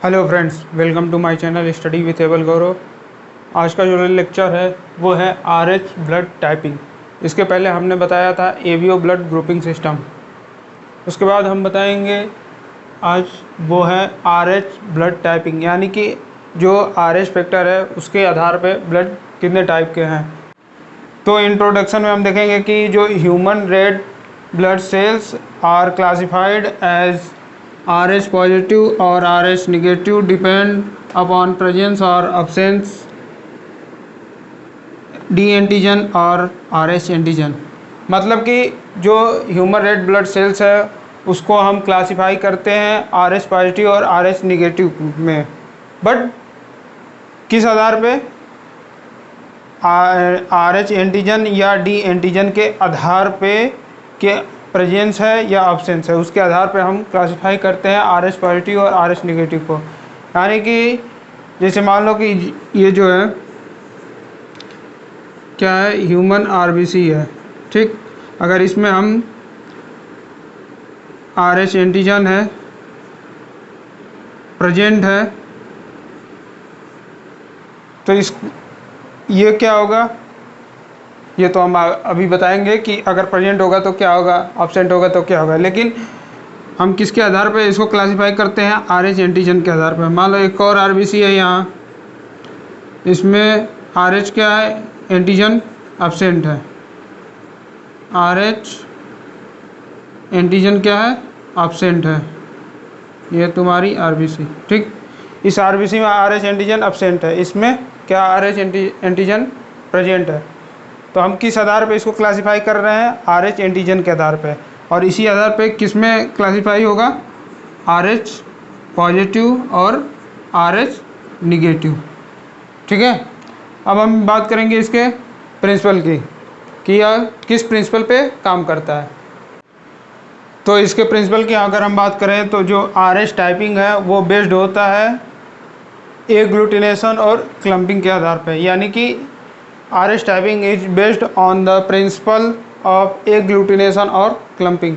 Hello friends, welcome to my channel study with able Gaurav. आज का जो लेक्चर है वो है आरएच ब्लड टाइपिंग। इसके पहले हमने बताया था एवीओ ब्लड ग्रुपिंग सिस्टम। उसके बाद हम बताएंगे आज वो है आरएच ब्लड टाइपिंग, यानी कि जो आरएच फैक्टर है उसके आधार पे ब्लड कितने टाइप के हैं। तो इंट्रोडक्शन में हम देखेंगे कि जो human red blood cells are classified as RH positive और RH negative depend upon presence और absence डी एंटीजन और RH एंटीजन। मतलब कि जो ह्यूमन रेड ब्लड सेल्स है उसको हम क्लासिफाई करते हैं RH पॉजिटिव और RH नेगेटिव में, बट किस आधार पे? RH एंटीजन या डी एंटीजन के आधार पे के प्रेजेंस है या अब्सेंस है, उसके आधार पे हम क्लासिफाई करते हैं RH पॉजिटिव और RH नेगेटिव को। यानी कि जैसे मान लो कि ये जो है क्या है, ह्यूमन RBC है, ठीक। अगर इसमें हम RH एंटीजन है प्रेजेंट है तो ये क्या होगा, ये तो हम अभी बताएंगे कि अगर प्रेजेंट होगा तो क्या होगा, एब्सेंट होगा तो क्या होगा। लेकिन हम किसके आधार पर इसको क्लासिफाई करते हैं? RH एंटीजन के आधार पर। मान लो एक और RBC है यहाँ, इसमें RH क्या है, एंटीजन एब्सेंट है। RH एंटीजन क्या है, एब्सेंट है। ये तुम्हारी RBC, ठीक। इस RBC में RH एंटीजन एब्सेंट है, इसमें क्या RH एंटीजन प्रेजेंट है। तो हम किस आधार पे इसको क्लासिफाई कर रहे हैं? RH एंटीजन के आधार पे। और इसी आधार पे किस में क्लासिफाई होगा? RH पॉजिटिव और RH निगेटिव, ठीक है। अब हम बात करेंगे इसके प्रिंसिपल की कि यह किस प्रिंसिपल पे काम करता है। तो इसके प्रिंसिपल की अगर हम बात करें तो जो RH टाइपिंग है वो बेस्ड होता है एग्लूटिनेशन और क्लम्पिंग के आधार पे। यानी कि RH typing is based on the principle of agglutination और क्लम्पिंग।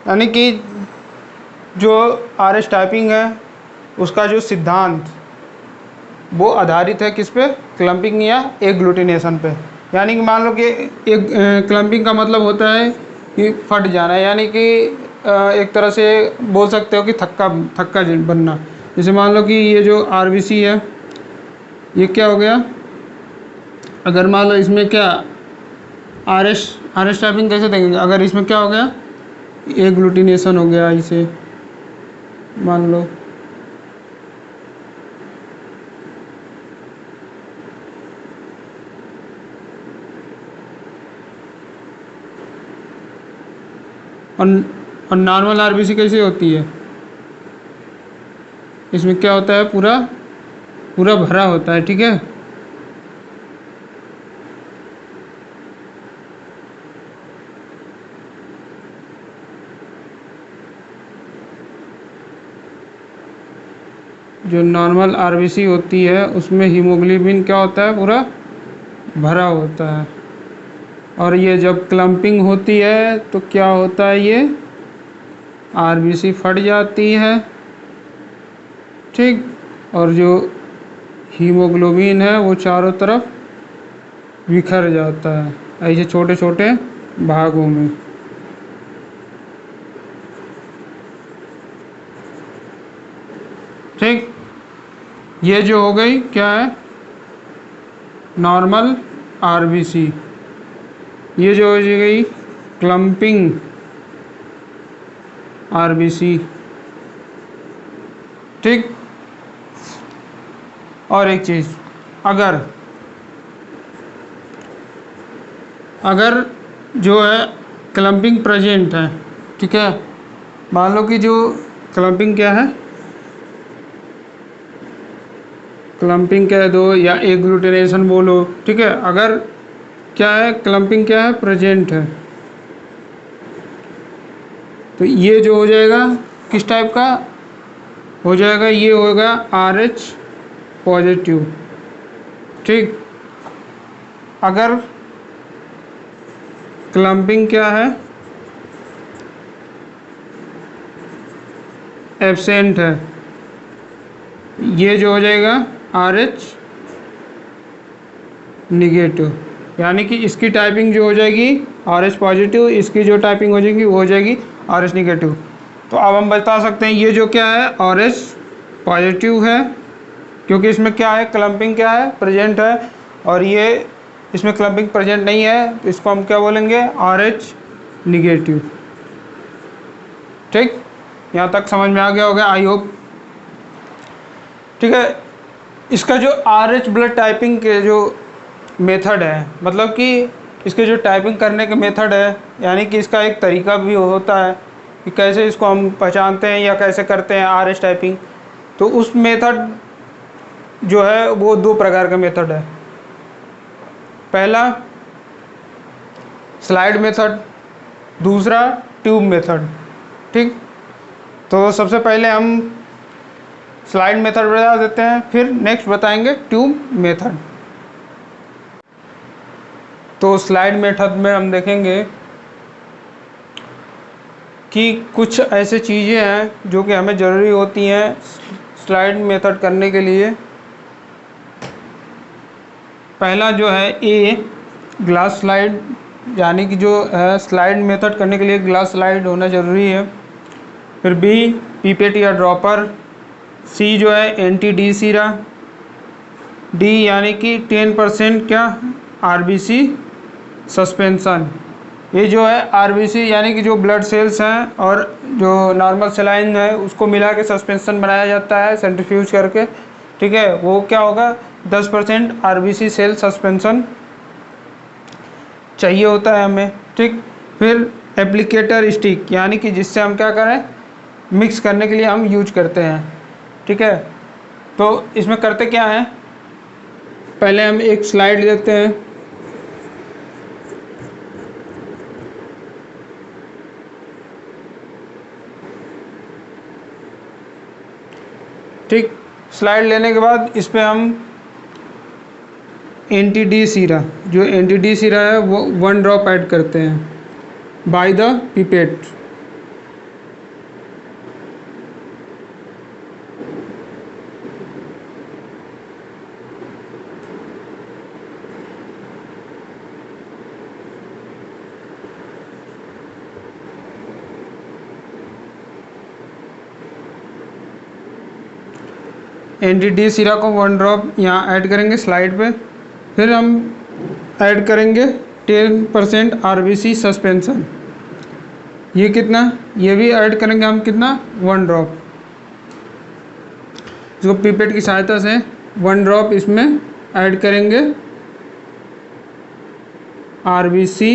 यानी कि जो RH टाइपिंग है उसका जो सिद्धांत वो आधारित है किस पे? क्लम्पिंग या एग्लूटिनेशन पे। यानी कि मान लो कि एक क्लम्पिंग का मतलब होता है कि फट जाना, यानी कि एक तरह से बोल सकते हो कि थक्का बनना। जैसे मान लो कि ये जो RBC है ये क्या हो गया, अगर मान लो इसमें क्या RH टाइपिंग कैसे देंगे, अगर इसमें क्या हो गया, एग्लूटिनेशन हो गया, इसे मान लो और नॉर्मल RBC कैसे होती है, इसमें क्या होता है, पूरा पूरा भरा होता है, ठीक है। जो नॉर्मल RBC होती है उसमें हीमोग्लोबिन क्या होता है, पूरा भरा होता है। और ये जब क्लम्पिंग होती है तो क्या होता है, ये RBC फट जाती है, ठीक। और जो हीमोग्लोबिन है वो चारों तरफ बिखर जाता है ऐसे छोटे छोटे भागों में, ठीक। ये जो हो गई क्या है, नॉर्मल RBC। ये जो हो गई क्लम्पिंग RBC, ठीक। और एक चीज़, अगर जो है क्लम्पिंग प्रेजेंट है, ठीक है। मान लो कि जो क्लम्पिंग क्या है, क्लम्पिंग कह दो या एग्लूटिनेशन बोलो, ठीक है। अगर क्या है, क्लम्पिंग क्या है, प्रेजेंट है, तो ये जो हो जाएगा किस टाइप का हो जाएगा, ये होगा RH पॉजिटिव, ठीक। अगर क्लम्पिंग क्या है, एब्सेंट है, ये जो हो जाएगा RH निगेटिव, यानी कि इसकी टाइपिंग जो हो जाएगी RH पॉजिटिव, इसकी जो टाइपिंग हो जाएगी वो हो जाएगी RH निगेटिव। तो अब हम बता सकते हैं ये जो क्या है RH पॉजिटिव है, क्योंकि इसमें क्या है क्लम्पिंग क्या है प्रेजेंट है, और ये इसमें क्लम्पिंग प्रेजेंट नहीं है, तो इसको हम क्या बोलेंगे RH निगेटिव। ठीक, यहाँ तक समझ में आ गया होगा आई होप। ठीक है, इसका जो RH ब्लड टाइपिंग के जो मेथड है, मतलब कि इसके जो टाइपिंग करने के मेथड है, यानी कि इसका एक तरीका भी होता है कि कैसे इसको हम पहचानते हैं या कैसे करते हैं RH टाइपिंग। तो उस मेथड जो है वो दो प्रकार का मेथड है। पहला स्लाइड मेथड, दूसरा ट्यूब मेथड। ठीक, तो सबसे पहले हम स्लाइड मेथड बता देते हैं, फिर नेक्स्ट बताएंगे ट्यूब मेथड। तो स्लाइड मेथड में हम देखेंगे कि कुछ ऐसे चीज़ें हैं जो कि हमें ज़रूरी होती हैं स्लाइड मेथड करने के लिए। पहला जो है ए ग्लास स्लाइड, यानी कि जो है स्लाइड मेथड करने के लिए ग्लास स्लाइड होना ज़रूरी है। फिर बी पीपेट या ड्रॉपर, सी जो है NTD सीरा, डी यानी कि 10% क्या RBC सस्पेंशन। ये जो है RBC यानी कि जो ब्लड सेल्स हैं और जो नॉर्मल सेलाइन है उसको मिला के सस्पेंशन बनाया जाता है सेंट्रीफ्यूज करके। ठीक है, वो क्या होगा 10% RBC सेल सस्पेंशन चाहिए होता है हमें। ठीक, फिर एप्लीकेटर स्टिक, यानी कि जिससे हम क्या करें मिक्स करने के लिए हम यूज करते हैं। ठीक है, तो इसमें करते क्या हैं, पहले हम एक स्लाइड देखते हैं। ठीक, स्लाइड लेने के बाद इस पर हम NTD सीरा, जो NTD सीरा है वो 1 ड्रॉप ऐड करते हैं बाय द पिपेट। NTD सीरा को 1 ड्रॉप यहाँ ऐड करेंगे स्लाइड पे। फिर हम ऐड करेंगे 10% RBC सस्पेंशन। ये कितना, ये भी ऐड करेंगे हम कितना 1 ड्रॉप, जो पिपेट की सहायता से 1 ड्रॉप इसमें ऐड करेंगे RBC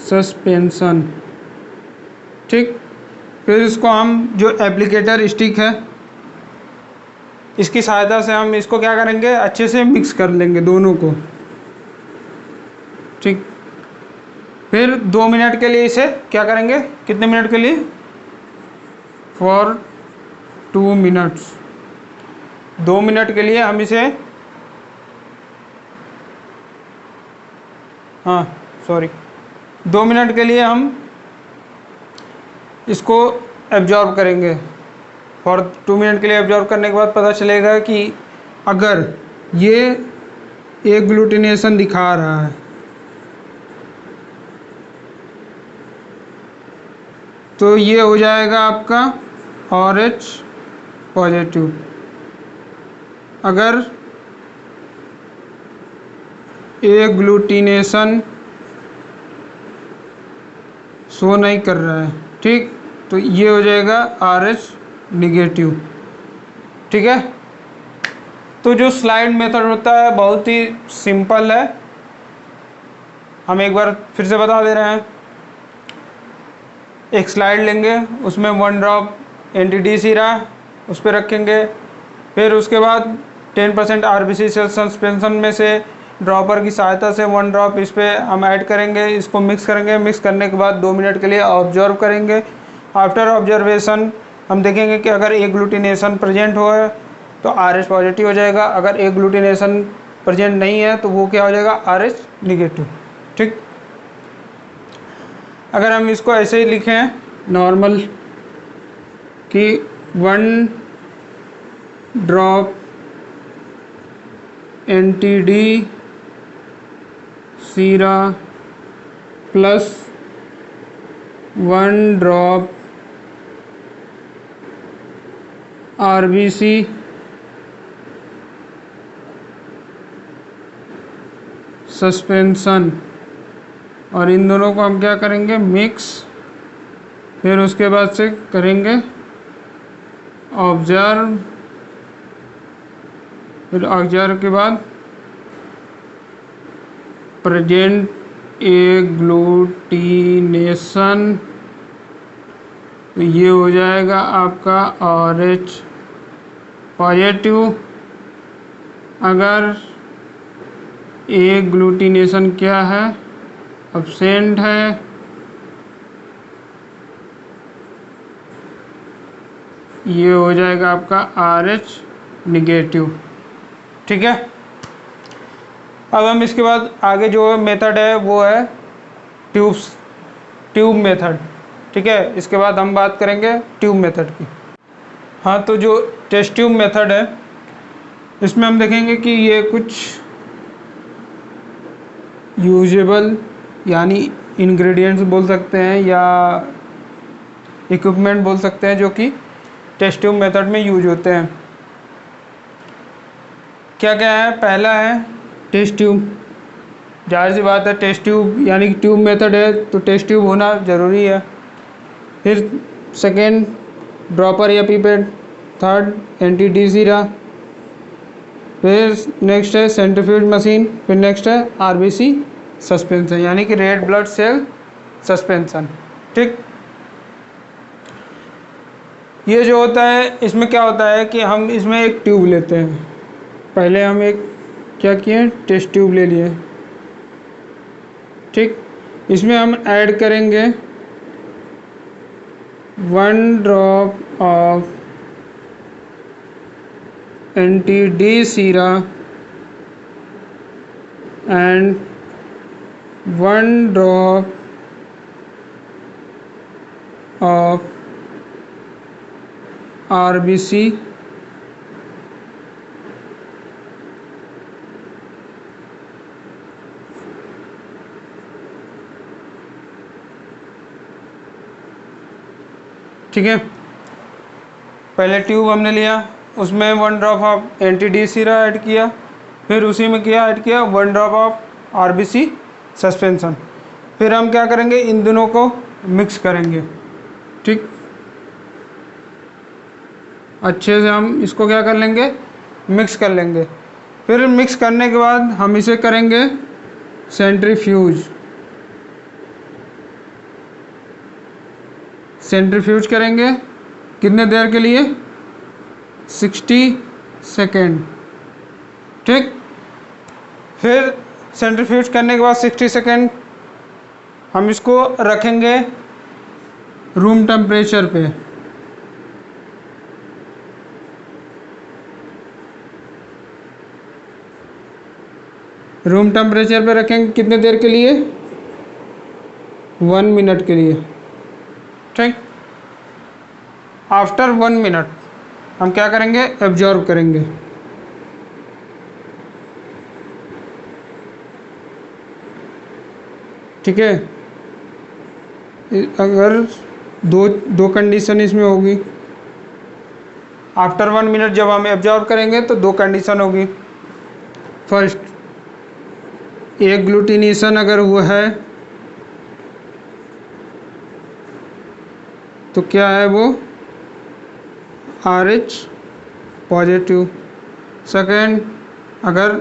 सस्पेंशन। ठीक, फिर इसको हम जो एप्लीकेटर स्टिक है इसकी सहायता से हम इसको क्या करेंगे अच्छे से मिक्स कर लेंगे दोनों को। ठीक, फिर 2 मिनट के लिए इसे क्या करेंगे, कितने मिनट के लिए, फॉर 2 मिनट्स। 2 मिनट के लिए हम इसे, हाँ सॉरी, 2 मिनट के लिए हम इसको एब्जॉर्ब करेंगे। फॉर 2 मिनट के लिए एब्जॉर्ब करने के बाद पता चलेगा कि अगर ये एक ग्लूटिनेशन दिखा रहा है तो ये हो जाएगा आपका RH पॉजिटिव। अगर एक ग्लूटिनेशन शो नहीं कर रहा है, ठीक, तो ये हो जाएगा RH निगेटिव। ठीक है, तो जो स्लाइड मेथड होता है बहुत ही सिंपल है, हम एक बार फिर से बता दे रहे हैं। एक स्लाइड लेंगे, उसमें 1 ड्रॉप NTD सीरा उस पर रखेंगे, फिर उसके बाद 10% RBC सेल सस्पेंशन में से ड्रॉपर की सहायता से 1 ड्रॉप इस पर हम ऐड करेंगे, इसको मिक्स करेंगे। मिक्स करने के बाद 2 मिनट के लिए ऑब्जर्व करेंगे। आफ्टर ऑब्जर्वेशन हम देखेंगे कि अगर एक ग्लूटिनेशन प्रेजेंट हो है तो RH पॉजिटिव हो जाएगा, अगर एक ग्लूटिनेशन प्रेजेंट नहीं है तो वो क्या हो जाएगा RH निगेटिव। ठीक, अगर हम इसको ऐसे ही लिखें नॉर्मल कि 1 ड्रॉप NTD सीरा प्लस 1 ड्रॉप RBC सस्पेंशन, और इन दोनों को हम क्या करेंगे, मिक्स। फिर उसके बाद से करेंगे ऑब्जर्व, फिर ऑब्जर्व के बाद प्रेजेंट एग्लूटिनेशन, तो ये हो जाएगा आपका RH पॉजिटिव। अगर एग्लूटिनेशन क्या है, एब्सेंट है, ये हो जाएगा आपका RH निगेटिव। ठीक है। अब हम इसके बाद आगे जो मेथड है वो है ट्यूब मेथड। ठीक है, इसके बाद हम बात करेंगे ट्यूब मेथड की। हाँ, तो जो टेस्ट ट्यूब मेथड है इसमें हम देखेंगे कि ये कुछ यूजेबल यानी इंग्रेडिएंट्स बोल सकते हैं या इक्विपमेंट बोल सकते हैं जो कि टेस्ट ट्यूब मेथड में यूज होते हैं। क्या क्या है, पहला है टेस्ट ट्यूब। जाहिर सी बात है, टेस्ट ट्यूब यानी कि ट्यूब मेथड है तो टेस्ट ट्यूब होना ज़रूरी है। फिर सेकेंड ड्रॉपर या पीपेट, थर्ड NTD सीरा, फिर नेक्स्ट है सेंट्रीफ्यूज मशीन, फिर नेक्स्ट है RBC सस्पेंशन यानी कि रेड ब्लड सेल सस्पेंशन। ठीक, ये जो होता है इसमें क्या होता है कि हम इसमें एक ट्यूब लेते हैं। पहले हम एक क्या किए, टेस्ट ट्यूब ले लिए। ठीक, इसमें हम ऐड करेंगे 1 drop of NTD Sira and 1 drop of RBC ठीक है। पहले ट्यूब हमने लिया, उसमें 1 drop of NTD Sira add किया, फिर उसी में क्या ऐड किया, 1 ड्रॉप ऑफ RBC सस्पेंशन। फिर हम क्या करेंगे, इन दोनों को मिक्स करेंगे। ठीक, अच्छे से हम इसको क्या कर लेंगे, मिक्स कर लेंगे। फिर मिक्स करने के बाद हम इसे करेंगे सेंट्रीफ्यूज। सेंट्रीफ्यूज करेंगे कितने देर के लिए, 60 सेकेंड। ठीक, फिर सेंट्रीफ्यूज करने के बाद 60 सेकेंड हम इसको रखेंगे रूम टेम्परेचर पे। रूम टेम्परेचर पे रखेंगे कितने देर के लिए, 1 मिनट के लिए। ठीक, आफ्टर 1 मिनट हम क्या करेंगे, एब्जॉर्ब करेंगे। ठीक है, अगर दो कंडीशन इसमें होगी। आफ्टर 1 मिनट जब हम एब्जॉर्ब करेंगे तो 2 कंडीशन होगी। फर्स्ट, एग्लूटिनेशन अगर हुआ है तो क्या है वो, RH पॉजिटिव। सेकेंड, अगर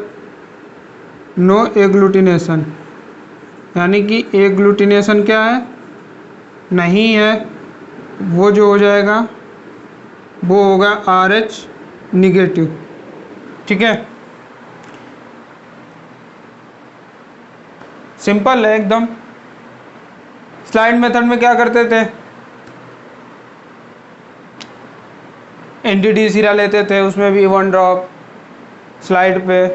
नो एग्लूटिनेशन यानी कि एग्लूटिनेशन क्या है, नहीं है, वो जो हो जाएगा वो होगा RH निगेटिव। ठीक है, सिंपल है एकदम। स्लाइड मेथड में क्या करते थे, NTD सीरा लेते थे, उसमें भी 1 ड्रॉप स्लाइड पे,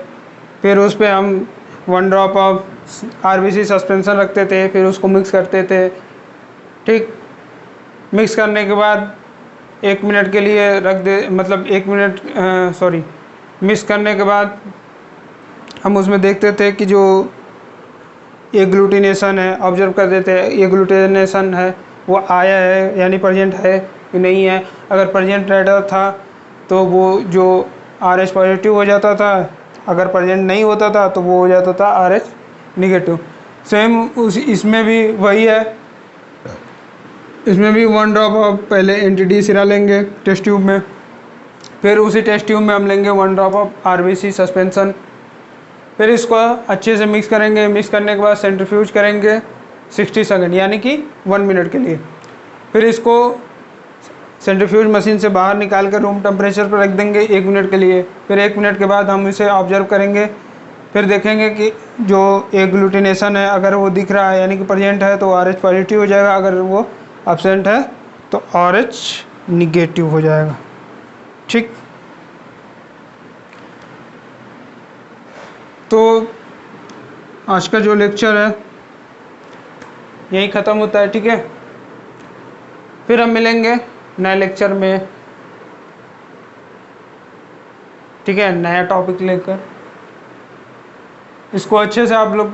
फिर उस पर हम 1 ड्रॉप ऑफ RBC सस्पेंशन रखते थे, फिर उसको मिक्स करते थे। ठीक, मिक्स करने के बाद 1 मिनट के लिए रख दे, मतलब 1 मिनट सॉरी मिक्स करने के बाद हम उसमें देखते थे कि जो एग्लूटिनेशन है ऑब्जर्व कर देते हैं, एग्लूटिनेशन है वो आया है यानी प्रेजेंट है कि नहीं है। अगर प्रेजेंट रहता था तो वो जो RH पॉजिटिव हो जाता था, अगर प्रेजेंट नहीं होता था तो वो हो जाता था RH निगेटिव। सेम उस इसमें भी वही है, इसमें भी 1 ड्रॉप ऑफ पहले एंटिटी सिरा लेंगे टेस्ट ट्यूब में, फिर उसी टेस्ट ट्यूब में हम लेंगे 1 ड्रॉप ऑफ RBC सस्पेंशन, फिर इसको अच्छे से मिक्स करेंगे। मिक्स करने के बाद सेंट्रीफ्यूज करेंगे 60 सेकंड यानी कि 1 मिनट के लिए। फिर इसको सेंट्रीफ्यूज मशीन से बाहर निकाल कर रूम टेम्परेचर पर रख देंगे 1 मिनट के लिए। फिर 1 मिनट के बाद हम इसे ऑब्जर्व करेंगे, फिर देखेंगे कि जो एग्लूटिनेशन है अगर वो दिख रहा है यानी कि प्रेजेंट है तो RH पॉजिटिव हो जाएगा, अगर वो एब्सेंट है तो RH निगेटिव हो जाएगा। ठीक, तो आज का जो लेक्चर है यही ख़त्म होता है। ठीक है, फिर हम मिलेंगे नए लेक्चर में, ठीक है, नया टॉपिक लेकर। इसको अच्छे से आप लोग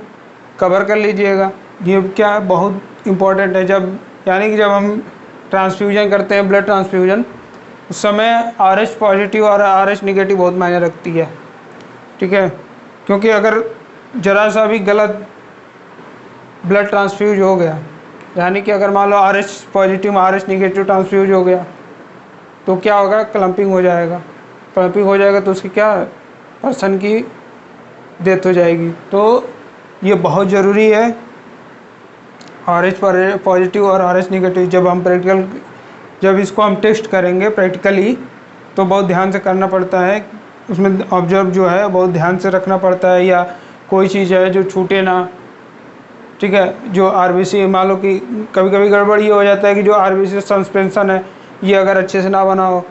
कवर कर लीजिएगा। ये क्या बहुत इम्पोर्टेंट है, जब यानी कि जब हम ट्रांसफ्यूजन करते हैं ब्लड ट्रांसफ्यूजन, उस समय RH पॉजिटिव और RH निगेटिव बहुत मायने रखती है। ठीक है, क्योंकि अगर ज़रा सा भी गलत ब्लड ट्रांसफ्यूज हो गया, यानी कि अगर मान लो RH positive RH negative transfuse हो गया तो क्या होगा, क्लम्पिंग हो जाएगा। क्लम्पिंग हो जाएगा तो उसकी क्या, पर्सन की डेथ हो जाएगी। तो ये बहुत ज़रूरी है RH पॉजिटिव और RH निगेटिव। जब इसको हम टेस्ट करेंगे प्रैक्टिकली तो बहुत ध्यान से करना पड़ता है, उसमें ऑब्जर्व जो है बहुत ध्यान से रखना पड़ता है, या कोई चीज़ है जो छूटे ना। ठीक है, जो RBC मान लो कि कभी कभी गड़बड़ ये हो जाता है कि जो RBC सस्पेंशन है ये अगर अच्छे से ना बना हो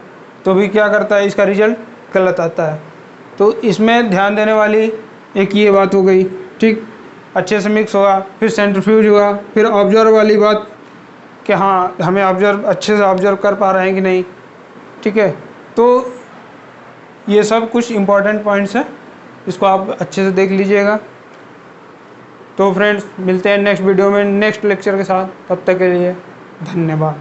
तो भी क्या करता है, इसका रिजल्ट गलत आता है। तो इसमें ध्यान देने वाली एक ये बात हो गई। ठीक, अच्छे से मिक्स हुआ, फिर सेंट्रीफ्यूज हुआ, फिर ऑब्जर्व वाली बात कि हाँ हमें अच्छे से ऑब्जर्व कर पा रहे हैं कि नहीं। ठीक है, तो ये सब कुछ इम्पॉर्टेंट पॉइंट्स हैं, इसको आप अच्छे से देख लीजिएगा। तो फ्रेंड्स मिलते हैं नेक्स्ट वीडियो में नेक्स्ट लेक्चर के साथ, तब तक के लिए धन्यवाद।